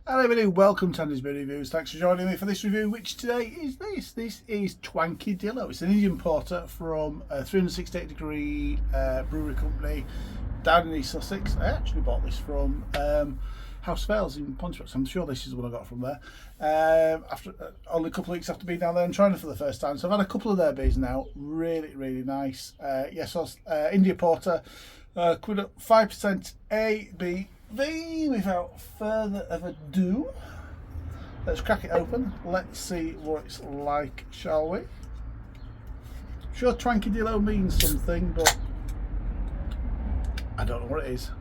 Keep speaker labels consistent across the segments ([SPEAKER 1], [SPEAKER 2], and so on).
[SPEAKER 1] Hello everybody, welcome to Andy's Beer Reviews. Thanks for joining me for this review, which today is this. This is Twanky Dillo. It's an Indian porter from a 368 degree brewery company down in East Sussex. I actually bought this from House Fails in Pontefract. I'm sure this is the one I got from there. After only a couple of weeks after being down there and trying it for the first time. So I've had a couple of their beers now. Really nice. India porter, coming up 5% ABV. Without further ado, let's crack it open. Let's see what it's like, shall we? I'm sure Twanky Dillo means something, but I don't know what it is.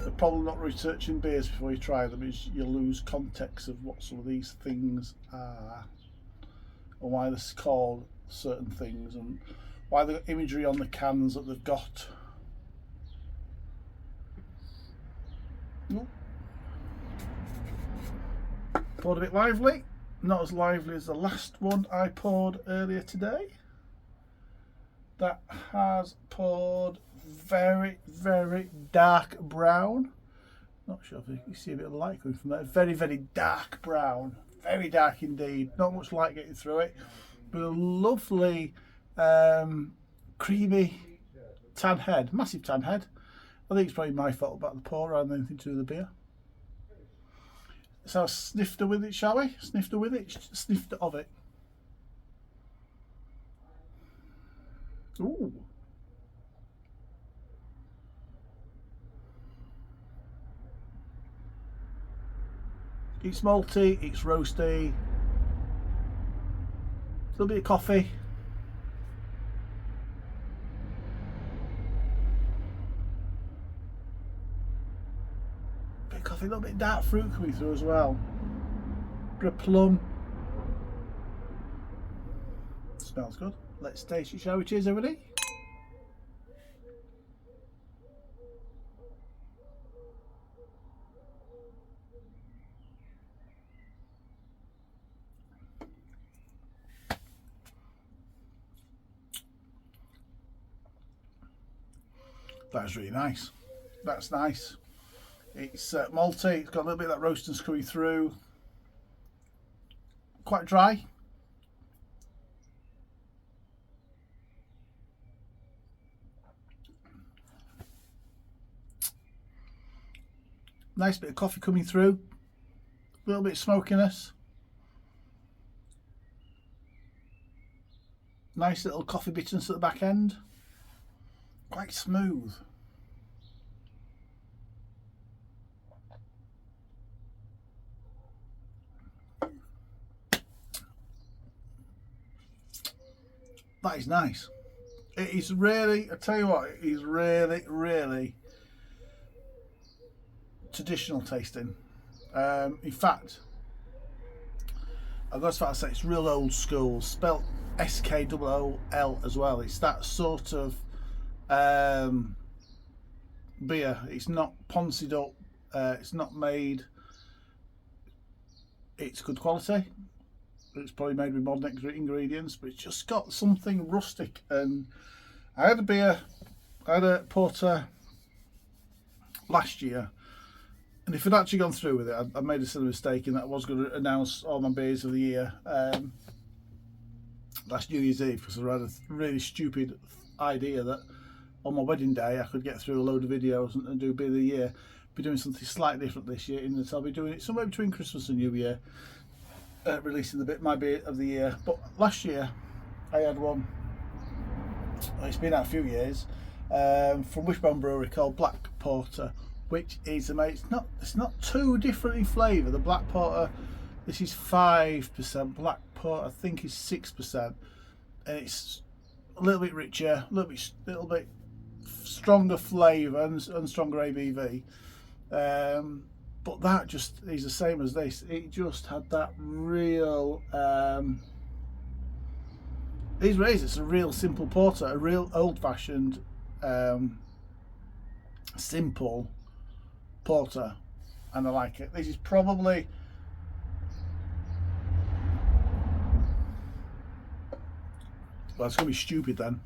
[SPEAKER 1] The problem not researching beers before you try them is you lose context of what some of these things are and why they're called certain things and why they've got imagery on the cans that they've got. Poured a bit lively, not as lively as the last one I poured earlier today. That has poured very dark brown. Not sure if you see a bit of light coming from that. Very dark brown, very dark indeed. Not much light getting through it, but a lovely creamy tan head, massive tan head. I think it's probably my fault about the pour rather than anything to do with the beer. So a snifter with it, shall we? Snifter with it, snifter of it. Ooh. It's malty, it's roasty. A little bit of coffee. Coffee, a little bit of dark fruit coming through as well. Bit of plum. Smells good. Let's taste it, shall we? Cheers, everybody. That's really nice. That's nice. It's malty, it's got a little bit of that roastiness coming through. Quite dry. Nice bit of coffee coming through. A little bit of smokiness. Nice little coffee bitterness at the back end. Quite smooth. That is nice. It is really, I tell you what, it is really traditional tasting. In fact, I've got as far as say it's real old school, spelt SKOOL as well. It's that sort of beer. It's not poncied up, it's not made, it's good quality. It's probably made with modern ingredients, but it's just got something rustic. And I had a porter last year, and if I'd actually gone through with it, I made a silly mistake in that I was going to announce all my beers of the year last New Year's Eve, because I had a really stupid idea that on my wedding day I could get through a load of videos and do beer of the year. Be doing something slightly different this year, in that I'll be doing it somewhere between Christmas and New Year. Releasing my beer of the year. But last year I had one, it's been out a few years, from Wishbone Brewery called Black Porter, which is amazing. It's not too different in flavour. The Black Porter, this is 5%, Black Porter I think is 6%, and it's a little bit richer, a little bit stronger flavour and stronger ABV. But that just is the same as this. It just had that real it's a real simple porter, a real old-fashioned simple porter, and I like it. This is probably, well, it's gonna be stupid then.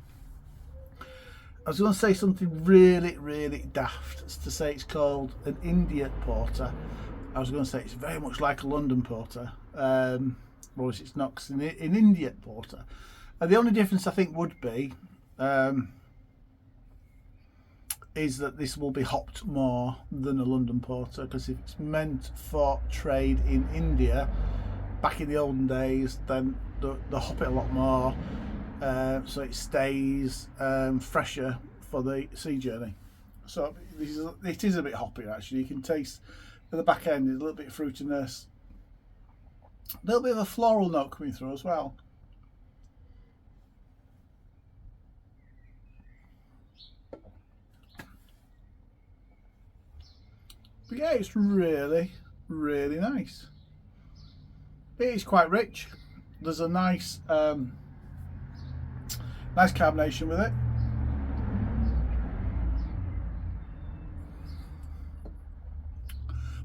[SPEAKER 1] I was going to say something really, really daft. It's to say it's called an India porter. I was going to say it's very much like a London porter. Whereas it's not, 'cause in India porter. And the only difference I think would be is that this will be hopped more than a London porter, because if it's meant for trade in India back in the olden days, then they'll hop it a lot more, so it stays fresher for the sea journey. So it is a bit hoppier actually. You can taste at the back end, there's a little bit of fruitiness, a little bit of a floral note coming through as well. But yeah, it's really, really nice. It is quite rich. There's a nice nice carbonation with it.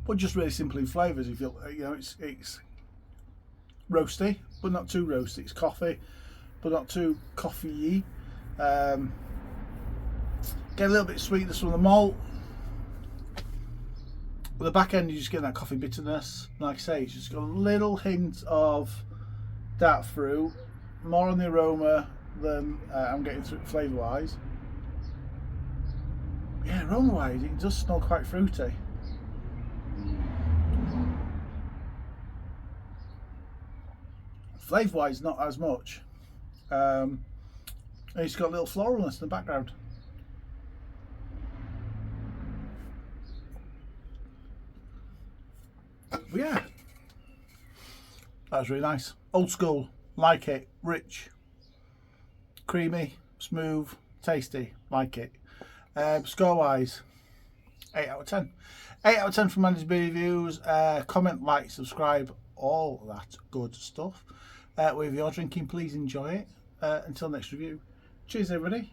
[SPEAKER 1] But just really simple in flavours. If you know, it's roasty, but not too roasty. It's coffee, but not too coffee-y. Get a little bit of sweetness from the malt. With the back end, you just get that coffee bitterness. Like I say, it's just got a little hint of dark fruit, more on the aroma than I'm getting through flavour-wise. Yeah, aroma-wise, it does smell quite fruity. Flavour-wise, not as much. And it's got a little floralness in the background. But yeah, that was really nice. Old school, like it. Rich, creamy, smooth, tasty, like it. Score wise, 8 out of 10. 8 out of 10 from Andy's Beer Reviews. Comment, like, subscribe, all that good stuff. Whatever you're drinking, please enjoy it. Until next review, cheers everybody.